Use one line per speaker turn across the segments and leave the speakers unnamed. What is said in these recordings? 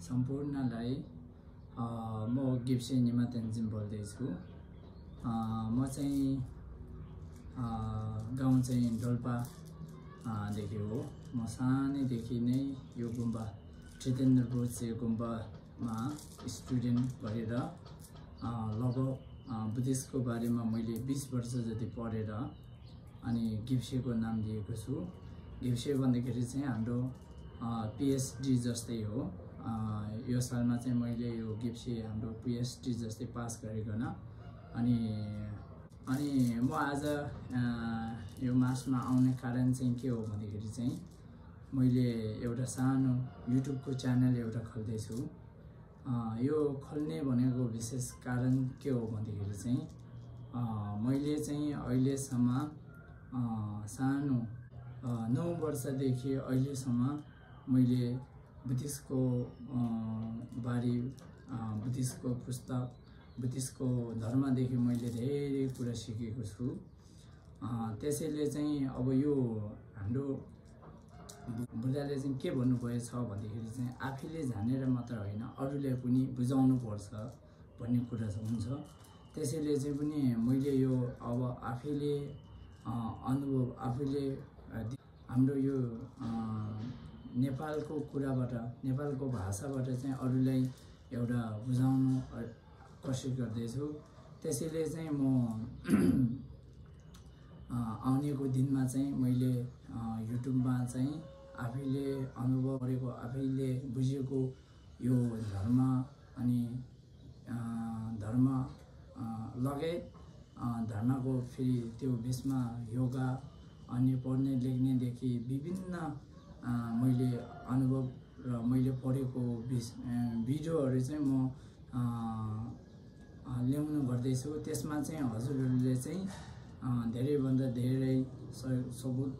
सम्पूर्णलाई म गिप्से निमा तेन्जिम बोल्दैछु। म चाहिँ गाउँ चाहिँ डोल्पा देखि हो। म सानैदेखि नै यो गुम्बा त्रिदेन्द्रपुर गुम्बामा स्टुडेन्ट गरेर लगभग बुद्धिस्टको बारेमा मैले 20 वर्ष जति पढेर अनि गिप्सेको नाम दिएको छु। गिप्से भन्दाखेरि चाहिँ हाम्रो पीएचडी जस्तै हो। यो सालमा चाहिँ मैले यो गिप्से हाम्रो पीएचडी जस्तै पास गरिकन अनि म आज यो मासमा आउने कारण चाहिँ के हो भन्दाखेरि चाहिँ मैले एउटा सानो युट्युबको च्यानल एउटा खोल्दैछु। यो खोल्ने भनेको विशेष कारण के हो भन्दाखेरि चाहिँ मैले चाहिँ अहिलेसम्म सानो 9 वर्षदेखि अहिलेसम्म मैले बुद्धिस्टको बारे बुद्धिस्टको पुस्तक बुद्धिस्टको धर्मदेखि मैले धेरै कुरा सिकेको छु। त्यसैले चाहिँ अब यो हाम्रो बुद्धाले चाहिँ के भन्नुभएछ भन्दाखेरि चाहिँ आफैले जानेर मात्र होइन अरूले पनि बुझाउनु पर्छ भन्ने कुरा हुन्छ। त्यसैले चाहिँ पनि मैले यो अब आफैले अनुभव आफैले हाम्रो यो नेपालको कुराबाट नेपालको भाषाबाट चाहिँ अरूलाई एउटा बुझाउनु कोसिस गर्दैछु। त्यसैले चाहिँ म आउनेको दिनमा चाहिँ मैले युट्युबमा चाहिँ आफैले अनुभव गरेको आफैले बुझेको यो धर्म अनि धर्म लगायत धर्मको फेरि त्यो बिचमा योगा अनि पढ्ने लेख्नेदेखि विभिन्न मैले अनुभव र मैले पढेको भिडियोहरू चाहिँ म ल्याउनु गर्दैछु। त्यसमा चाहिँ हजुरहरूले चाहिँ धेरैभन्दा धेरै सबुत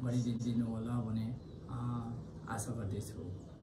गरिदिनु होला भन्ने आशा गर्दैछु।